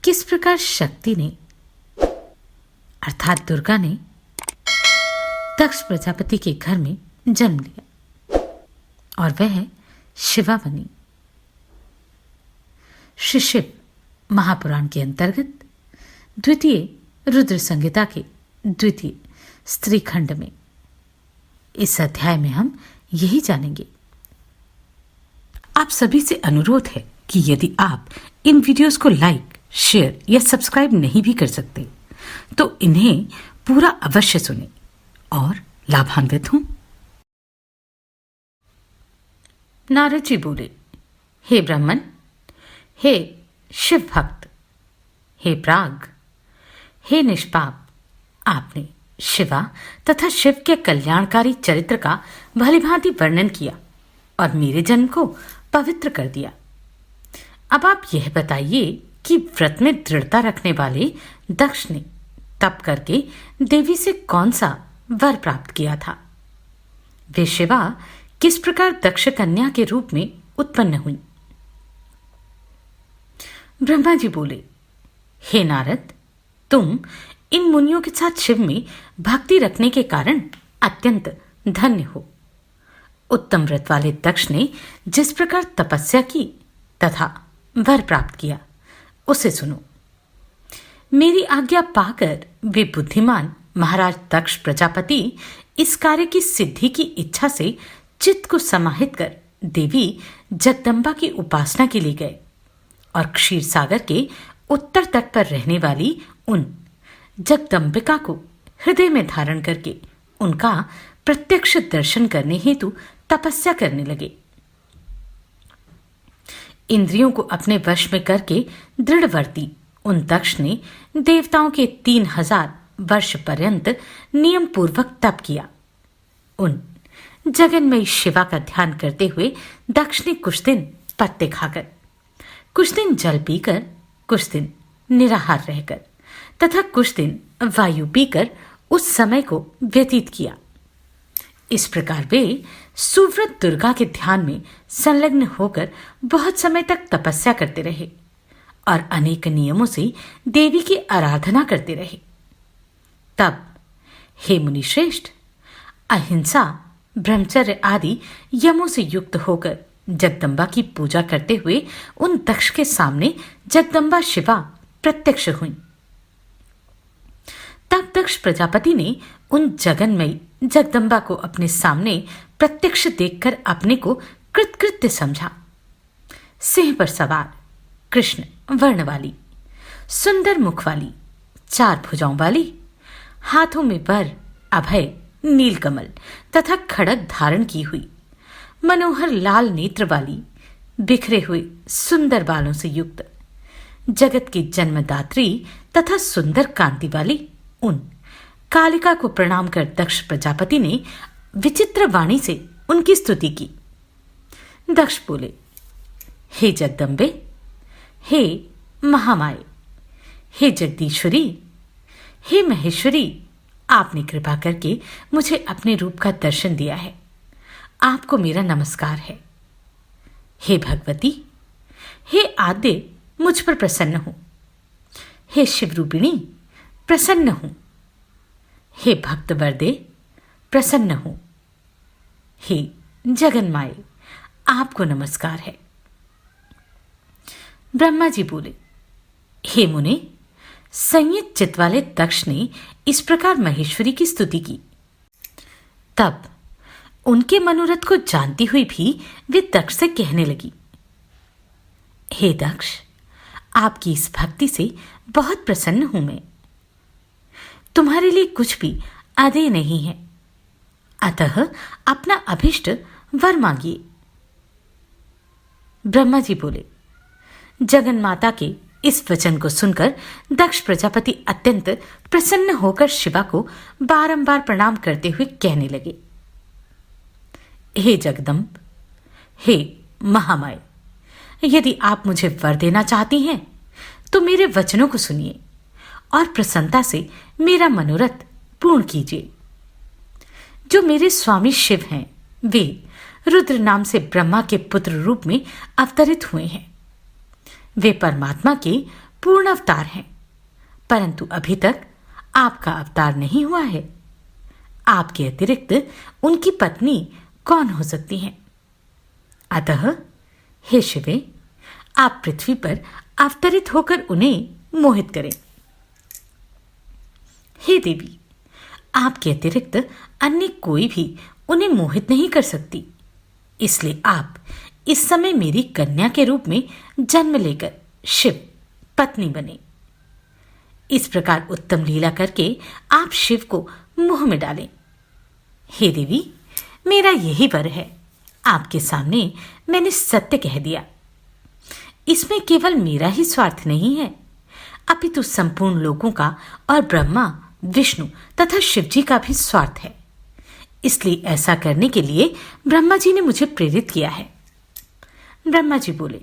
किस प्रकार शक्ति ने अर्थात दुर्गा ने दक्ष प्रजापति के घर में जन्म लिया और वह शिवा बनी। श्री शिव महापुराण के अंतर्गत द्वितीय रुद्र संहिता के द्वितीय स्त्री खंड में इस अध्याय में हम यही जानेंगे। आप सभी से अनुरोध है कि यदि आप इन वीडियोस को लाइक, शेयर या सब्सक्राइब नहीं भी कर सकते तो इन्हें पूरा अवश्य सुनें और लाभान्वित हों। नारद जी बोले, हे ब्राह्मण, हे शिव भक्त, हे प्राग, हे निष्पाप, आपने शिवा तथा शिव के कल्याणकारी चरित्र का भलीभांति वर्णन किया और मेरे जन्म को पवित्र कर दिया। अब आप यह बताइए कि व्रत में दृढ़ता रखने वाले दक्ष ने तप करके देवी से कौन सा वर प्राप्त किया था? वे शिवा किस प्रकार दक्ष कन्या के रूप में उत्पन्न हुई? ब्रह्मा जी बोले, हे नारद, तुम इन मुनियों के साथ शिव में भक्ति रखने के कारण अत्यंत धन्य हो। उत्तम व्रत वाले दक्ष ने जिस प्रकार तपस्या की तथा वर प्राप्त किया उसे सुनो। मेरी आज्ञा पाकर वे बुद्धिमान महाराज दक्ष प्रजापति इस कार्य की सिद्धि की इच्छा से चित्त को समाहित कर देवी जगदम्बा की उपासना के लिए गए और क्षीर सागर के उत्तर तट पर रहने वाली उन जगदम्बिका को हृदय में धारण करके उनका प्रत्यक्ष दर्शन करने हेतु तपस्या करने लगे। इंद्रियों को अपने वश में करके दृढ़वर्ती उन दक्ष ने देवताओं के 3000 वर्ष पर्यंत नियम पूर्वक तप किया। उन जगन्मयी शिवा का ध्यान करते हुए दक्ष ने कुछ दिन पत्ते खाकर, कुछ दिन जल पीकर, कुछ दिन निराहार रहकर तथा कुछ दिन वायु पीकर उस समय को व्यतीत किया। इस प्रकार वे सुव्रत दुर्गा के ध्यान में संलग्न होकर बहुत समय तक तपस्या करते रहे और अनेक नियमों से देवी की आराधना करते रहे। तब हे मुनि श्रेष्ठ, अहिंसा, ब्रह्मचर्य आदि यमों से युक्त होकर जगदम्बा की पूजा करते हुए उन दक्ष के सामने जगदम्बा शिवा प्रत्यक्ष हुई। तब दक्ष प्रजापति ने उन जगन्मयी जगदम्बा को अपने सामने प्रत्यक्ष देखकर अपने को कृतकृत्य समझा। सिंह पर सवार, कृष्ण वर्ण वाली, सुंदर मुख वाली, 4 भुजाओं वाली, हाथों में वर, अभय, नीलकमल तथा खड़ग धारण की हुई, मनोहर लाल नेत्र वाली, बिखरे हुए सुंदर बालों से युक्त, जगत की जन्मदात्री तथा सुंदर कांति वाली उन कालिका को प्रणाम कर दक्ष प्रजापति ने विचित्र वाणी से उनकी स्तुति की। दक्ष बोले, हे जगदम्बे, हे महामाये, हे जगदीश्वरी, हे महेश्वरी, आपने कृपा करके मुझे अपने रूप का दर्शन दिया है। आपको मेरा नमस्कार है। हे भगवती, हे आद्य, मुझ पर प्रसन्न हो। हे शिवरूपिणी, प्रसन्न हो। हे भक्त वरदे, प्रसन्न हो। हे जगन्माये, आपको नमस्कार है। ब्रह्मा जी बोले, हे मुने, संयत चित्त वाले दक्ष ने इस प्रकार महेश्वरी की स्तुति की। तब उनके मनोरथ को जानती हुई भी वे दक्ष से कहने लगी, हे दक्ष, आपकी इस भक्ति से बहुत प्रसन्न हूं मैं। तुम्हारे लिए कुछ भी अदेय नहीं है, अतः अपना अभिष्ट वर मांगिए। ब्रह्मा जी बोले, जगन माता के इस वचन को सुनकर दक्ष प्रजापति अत्यंत प्रसन्न होकर शिवा को बारंबार प्रणाम करते हुए कहने लगे, हे जगदम्ब, हे महामाय, यदि आप मुझे वर देना चाहती हैं तो मेरे वचनों को सुनिए और प्रसन्नता से मेरा मनोरथ पूर्ण कीजिए। जो मेरे स्वामी शिव हैं वे रुद्र नाम से ब्रह्मा के पुत्र रूप में अवतरित हुए हैं। वे परमात्मा के पूर्ण अवतार हैं, परंतु अभी तक आपका अवतार नहीं हुआ है। आपके अतिरिक्त उनकी पत्नी कौन हो सकती हैं? अतः हे शिवे, आप पृथ्वी पर अवतरित होकर उन्हें मोहित करें। हे देवी, आपके अतिरिक्त अन्य कोई भी उन्हें मोहित नहीं कर सकती, इसलिए आप इस समय मेरी कन्या के रूप में जन्म लेकर शिव पत्नी बने। इस प्रकार उत्तम लीला करके आप शिव को मुंह में डालें। हे देवी, मेरा यही वर है। आपके सामने मैंने सत्य कह दिया। इसमें केवल मेरा ही स्वार्थ नहीं है, अपितु संपूर्ण लोगों का और ब्रह्मा, विष्णु तथा शिव जी का भी स्वार्थ है। इसलिए ऐसा करने के लिए ब्रह्मा जी ने मुझे प्रेरित किया है। ब्रह्मा जी बोले।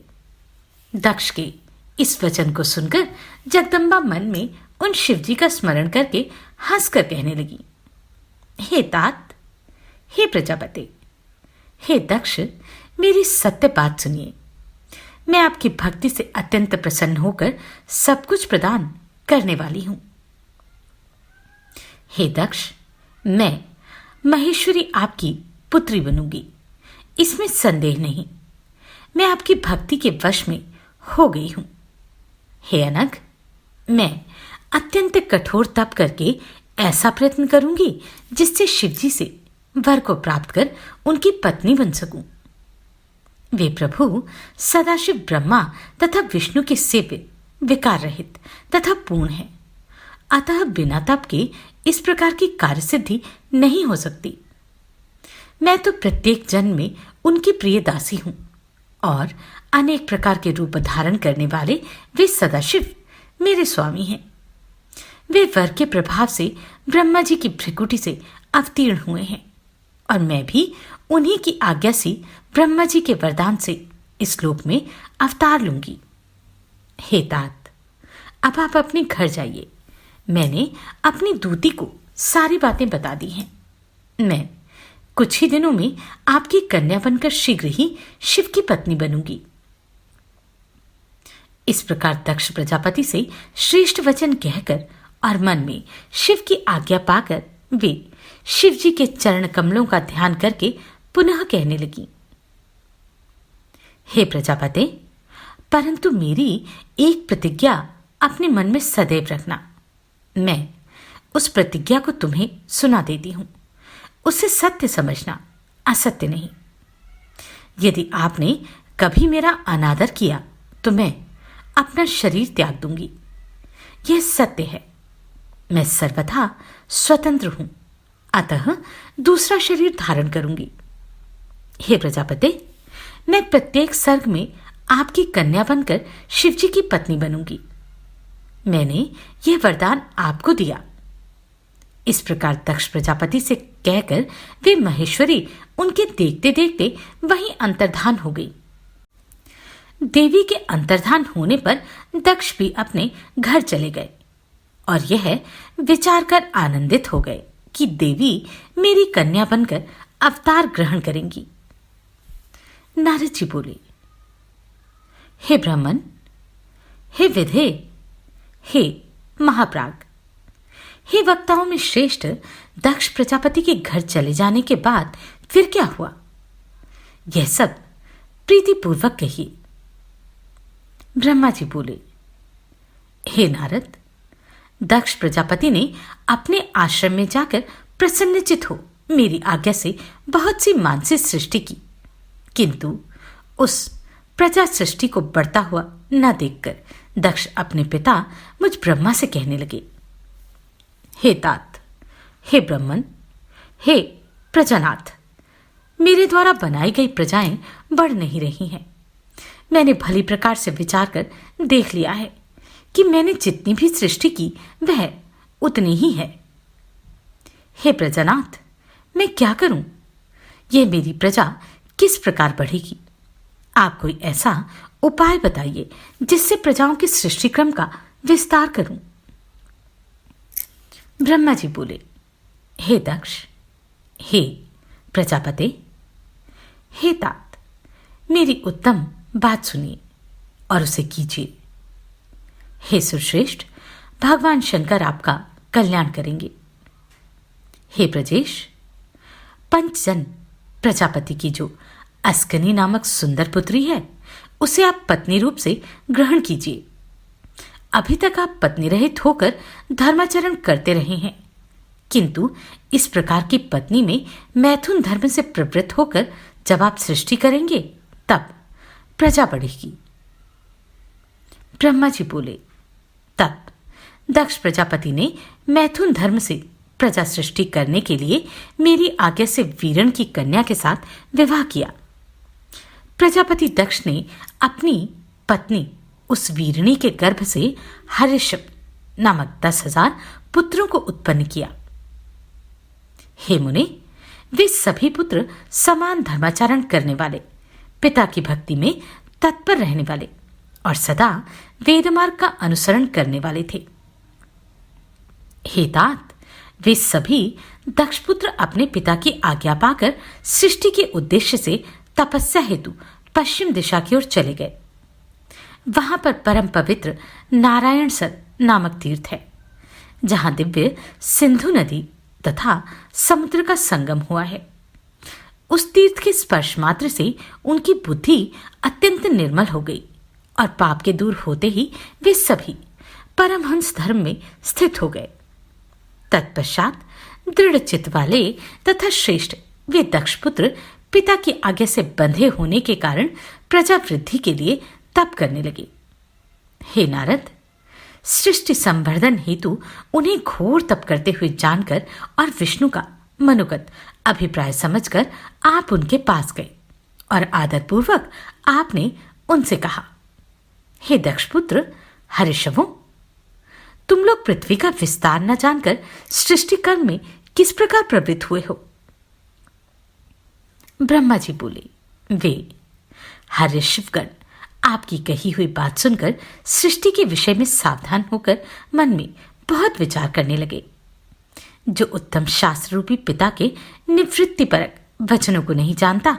दक्ष के इस वचन को सुनकर जगदम्बा मन में उन शिव जी का स्मरण करके हंसकर कहने लगी, हे तात, हे प्रजापति, हे दक्ष, मेरी सत्य बात सुनिए। मैं आपकी भक्ति से अत्यंत प्रसन्न होकर सब कुछ प्रदान करने वाली हूं। हे दक्ष, मैं महेश्वरी आपकी पुत्री बनूंगी, इसमें संदेह नहीं। मैं आपकी भक्ति के वश में हो गई हूं। हे अनघ, मैं अत्यंत कठोर तप करके ऐसा प्रयत्न करूंगी जिससे शिव जी से वर को प्राप्त कर उनकी पत्नी बन सकूं। वे प्रभु सदाशिव ब्रह्मा तथा विष्णु के सेव्य, विकार रहित तथा पूर्ण हैं। अतः बिना तप के इस प्रकार की कार्य सिद्धि नहीं हो सकती। मैं तो प्रत्येक जन्म में उनकी प्रिय दासी हूं और अनेक प्रकार के रूप धारण करने वाले वे सदाशिव मेरे स्वामी हैं। वे वर के प्रभाव से ब्रह्मा जी की भ्रिकुटी से अवतीर्ण हुए हैं और मैं भी उन्हीं की आज्ञा से ब्रह्मा जी के वरदान से इस लोक में अवतार लूंगी। हे तात, अब आप अपने घर जाइए। मैंने अपनी दूती को सारी बातें बता दी हैं। मैं कुछ ही दिनों में आपकी कन्या बनकर शीघ्र ही शिव की पत्नी बनूंगी। इस प्रकार दक्ष प्रजापति से श्रेष्ठ वचन कहकर और मन में शिव की आज्ञा पाकर वे शिव जी के चरण कमलों का ध्यान करके पुनः कहने लगी, हे प्रजापते, परंतु मेरी एक प्रतिज्ञा अपने मन में सदैव रखना। मैं उस प्रतिज्ञा को तुम्हें सुना देती हूं। उसे सत्य समझना, असत्य नहीं। यदि आपने कभी मेरा अनादर किया तो मैं अपना शरीर त्याग दूंगी। यह सत्य है। मैं सर्वथा स्वतंत्र हूं, अतः दूसरा शरीर धारण करूंगी। हे प्रजापते, मैं प्रत्येक सर्ग में आपकी कन्या बनकर शिव जी की पत्नी बनूंगी। मैंने यह वरदान आपको दिया। इस प्रकार दक्ष प्रजापति से कहकर वे महेश्वरी उनके देखते देखते वहीं अंतर्धान हो गई। देवी के अंतर्धान होने पर दक्ष भी अपने घर चले गए और यह विचार कर आनंदित हो गए कि देवी मेरी कन्या बनकर अवतार ग्रहण करेंगी। नारद जी बोले, हे ब्राह्मण, हे विधे, हे महाप्राग, हे वक्ताओं में श्रेष्ठ, दक्ष प्रजापति के घर चले जाने के बाद फिर क्या हुआ, यह सब प्रीतिपूर्वक कहिए। ब्रह्मा जी बोले, हे नारद, दक्ष प्रजापति ने अपने आश्रम में जाकर प्रसन्नचित हो मेरी आज्ञा से बहुत सी मानसी सृष्टि की, किंतु उस प्रजा सृष्टि को बढ़ता हुआ न देखकर दक्ष अपने पिता मुझ ब्रह्मा से कहने लगे, हे तात, हे ब्रह्मन, हे प्रजानाथ, मेरे द्वारा बनाई गई प्रजाएं बढ़ नहीं रही हैं। मैंने भली प्रकार से विचार कर देख लिया है कि मैंने जितनी भी सृष्टि की वह उतनी ही है। हे प्रजानाथ, मैं क्या करूं? यह मेरी प्रजा किस प्रकार बढ़ेगी? आप कोई ऐसा उपाय बताइए जिससे प्रजाओं के सृष्टि क्रम का विस्तार करूं। ब्रह्मा जी बोले, हे दक्ष, हे प्रजापते, हे तात, मेरी उत्तम बात सुनिए और उसे कीजिए। हे सुश्रेष्ठ, भगवान शंकर आपका कल्याण करेंगे। हे ब्रजेश, पंचजन प्रजापति की जो अस्कनी नामक सुंदर पुत्री है, उसे आप पत्नी रूप से ग्रहण कीजिए। अभी तक आप पत्नी रहित होकर धर्माचरण करते रहे हैं, किंतु इस प्रकार की पत्नी में मैथुन धर्म से प्रवृत्त होकर जब आप सृष्टि करेंगे तब प्रजा बढ़ेगी। ब्रह्मा जी बोले, तब दक्ष प्रजापति ने मैथुन धर्म से प्रजा सृष्टि करने के लिए मेरी आज्ञा से वीरण की कन्या के साथ विवाह किया। प्रजापति दक्ष ने अपनी पत्नी उस वीरणी के गर्भ से हर्षभ नामक 10,000 पुत्रों को उत्पन्न किया। हे मुने, वे सभी पुत्र समान धर्माचरण करने वाले, पिता की भक्ति में तत्पर रहने वाले और सदा वेदमार्ग का अनुसरण करने वाले थे। हे तात, वे सभी दक्षपुत्र अपने पिता की आज्ञा पाकर सृष्टि के उद्देश्य से तपस्या हेतु पश्चिम दिशा की ओर चले गए। वहां पर परम पवित्र नारायण सर नामक तीर्थ है, जहां दिव्य सिंधु नदी तथा समुद्र का संगम हुआ है। उस तीर्थ के स्पर्श मात्र से उनकी बुद्धि अत्यंत निर्मल हो गई और पाप के दूर होते ही वे सभी परमहंस धर्म में स्थित हो गए। तत्पश्चात दृढ़ चित्त वाले तथा श्रेष्ठ वे दक्षपुत्र पिता की आज्ञा से बंधे होने के कारण प्रजा वृद्धि के लिए तप करने लगे। हे नारद, सृष्टि संवर्धन हेतु उन्हें घोर तप करते हुए जानकर और विष्णु का मनोगत अभिप्राय समझकर आप उनके पास गए और आदरपूर्वक आपने उनसे कहा, हे दक्षपुत्र हर्षवों, तुम लोग पृथ्वी का विस्तार न जानकर सृष्टि कर्म में किस प्रकार प्रवृत्त हुए हो? ब्रह्मा जी बोले, वे हर्षिवगण आपकी कही हुई बात सुनकर सृष्टि के विषय में सावधान होकर मन में बहुत विचार करने लगे। जो उत्तम शास्त्र रूपी पिता के निवृत्तिपरक वचनों को नहीं जानता,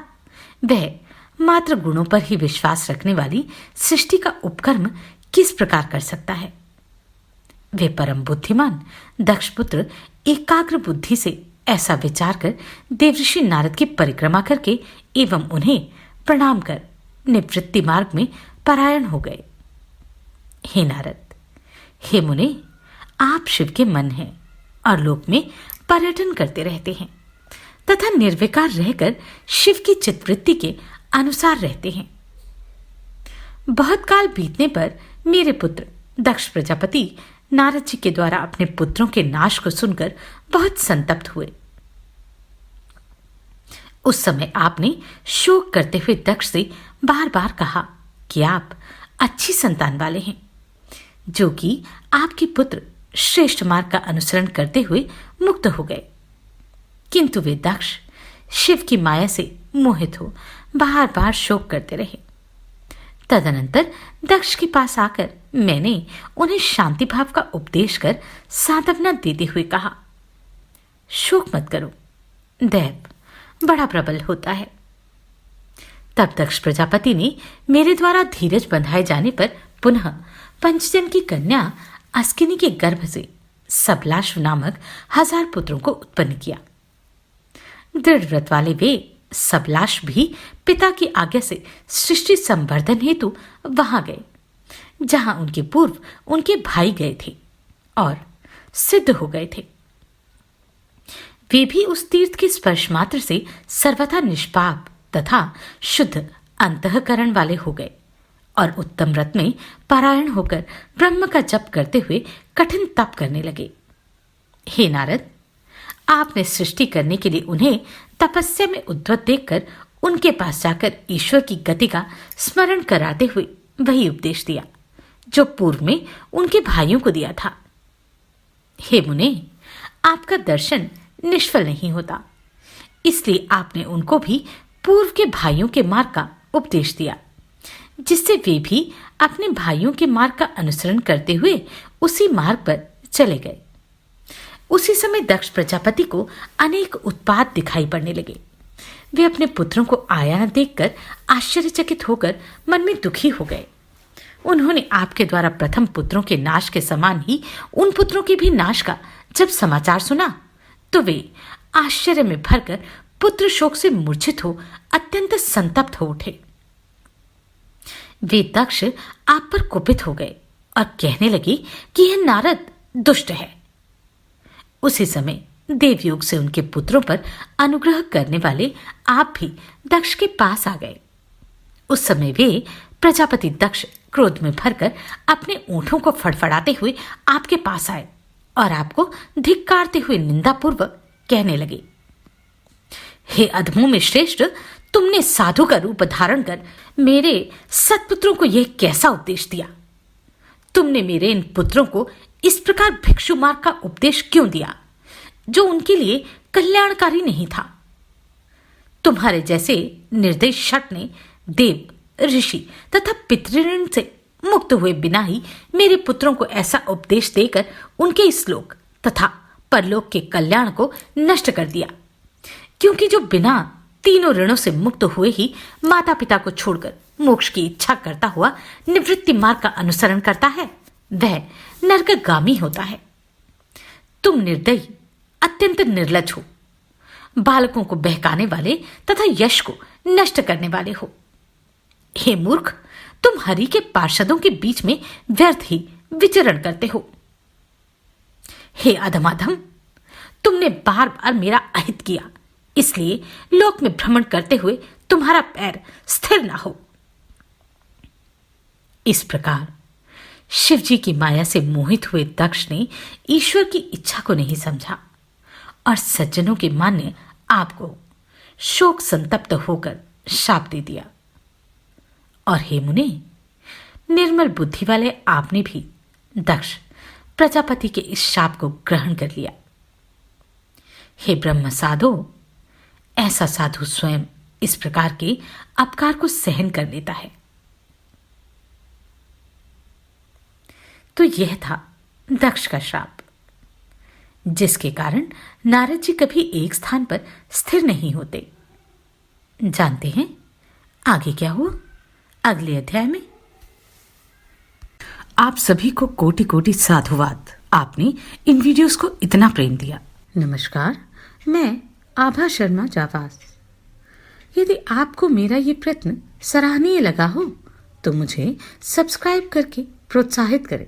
वह मात्र गुणों पर ही विश्वास रखने वाली सृष्टि का उपकर्म किस प्रकार कर सकता है? वे परम बुद्धिमान दक्षपुत्र एकाग्र बुद्धि से ऐसा विचार कर देवऋषि नारद की परिक्रमा करके एवं उन्हें प्रणाम कर निवृत्ति मार्ग में परायण हो गए। हे नारद, हे मुने, आप शिव के मन हैं और लोक में पर्यटन करते रहते हैं तथा निर्विकार रहकर शिव की चित्तवृत्ति के अनुसार रहते हैं। बहुत काल बीतने पर मेरे पुत्र दक्ष प्रजापति नारद जी के द्वारा अपने पुत्रों के नाश को सुनकर बहुत संतप्त हुए। उस समय आपने शोक करते हुए दक्ष से बार बार कहा कि आप अच्छी संतान वाले हैं, जो कि आपके पुत्र श्रेष्ठ मार्ग का अनुसरण करते हुए मुक्त हो गए। किंतु वे दक्ष शिव की माया से मोहित हो बार बार शोक करते रहे। तदनंतर दक्ष के पास आकर मैंने उन्हें शांति भाव का उपदेश कर सांत्वना देते हुए कहा, शोक मत करो, दैव बड़ा प्रबल होता है। तब दक्ष प्रजापति ने मेरे द्वारा धीरज बंधाए जाने पर पुनः पंचजन की कन्या अस्किनी के गर्भ से सबलाश नामक 1000 पुत्रों को उत्पन्न किया। दृढ़ व्रत वाले वे सबलाश भी पिता की आज्ञा से सृष्टि संवर्धन हेतु वहां गए, जहां उनके पूर्व उनके भाई गए थे और सिद्ध हो गए थे। वे भी उस तीर्थ के स्पर्श मात्र से सर्वथा निष्पाप तथा शुद्ध अंतःकरण वाले हो गए और उत्तम व्रत में पारायण होकर ब्रह्म का जप करते हुए कठिन तप करने लगे। हे नारद, आपने सृष्टि करने के लिए उन्हें तपस्या में उद्वत देखकर उनके पास जाकर ईश्वर की गति का स्मरण कराते हुए वही उपदेश दिया जो पूर्व में उनके भाइयों को दिया था। हे मुने, आपका दर्शन निष्फल नहीं होता, इसलिए आपने उनको भी पूर्व के भाइयों के मार्ग का उपदेश दिया, जिससे वे भी अपने भाइयों के मार्ग का अनुसरण करते हुए उसी मार्ग पर चले गए। उसी समय दक्ष प्रजापति को अनेक उत्पात दिखाई पड़ने लगे। वे अपने पुत्रों को आया न देखकर आश्चर्यचकित होकर मन में दुखी हो गए। उन्होंने आपके द्वारा प्रथम पुत्रों के नाश के समान ही उन पुत्रों के भी नाश का जब समाचार सुना तो वे आश्चर्य में भरकर पुत्र शोक से मूर्छित हो अत्यंत संतप्त हो उठे। वे दक्ष आप पर कुपित हो गए और कहने लगे कि यह नारद दुष्ट है। उसी समय देवयोग से उनके पुत्रों पर अनुग्रह करने वाले आप भी दक्ष के पास आ गए। उस समय वे प्रजापति दक्ष क्रोध में भरकर अपने ऊँटों को फड़फड़ाते हुए आपके पास आए और आपको धिक्कारते हुए निंदापूर्वक कहने लगे, हे अधमों में श्रेष्ठ, तुमने साधु का रूप धारण कर मेरे सत्पुत्रों को यह कैसा उपदेश दिया? तुमने मेरे इन पुत्रों को इस प्रकार भिक्षु मार्ग का उपदेश क्यों दिया जो उनके लिए कल्याणकारी नहीं था? तुम्हारे जैसे निर्दयी शठ ने देव, ऋषि तथा पितृऋण से मुक्त हुए बिना ही मेरे पुत्रों को ऐसा उपदेश देकर उनके इस लोक तथा परलोक के कल्याण को नष्ट कर दिया। क्योंकि जो बिना तीनों ऋणों से मुक्त हुए ही माता पिता को छोड़कर मोक्ष की इच्छा करता हुआ निवृत्ति मार्ग का अनुसरण करता है, वह नरकगामी होता है। तुम निर्दयी, अत्यंत निर्लज हो, बालकों को बहकाने वाले तथा यश को नष्ट करने वाले हो। हे मूर्ख, तुम हरि के पार्षदों के बीच में व्यर्थ ही विचरण करते हो। हे अधमाधम, तुमने बार बार मेरा अहित किया, इसलिए लोक में भ्रमण करते हुए तुम्हारा पैर स्थिर ना हो। इस प्रकार शिवजी की माया से मोहित हुए दक्ष ने ईश्वर की इच्छा को नहीं समझा और सज्जनों के मान्य आपको शोक संतप्त होकर शाप दे दिया। और हे मुने, निर्मल बुद्धि वाले आपने भी दक्ष प्रजापति के इस शाप को ग्रहण कर लिया। हे ब्रह्म साधो, ऐसा साधु स्वयं इस प्रकार के अपकार को सहन कर लेता है। तो यह था दक्ष का श्राप, जिसके कारण नारद जी कभी एक स्थान पर स्थिर नहीं होते। जानते हैं आगे क्या हुआ अगले अध्याय में? आप सभी को कोटि कोटि साधुवाद। आपने इन वीडियोस को इतना प्रेम दिया। नमस्कार, मैं आभा शर्मा जावास। यदि आपको मेरा ये प्रयत्न सराहनीय लगा हो तो मुझे सब्सक्राइब करके प्रोत्साहित करें।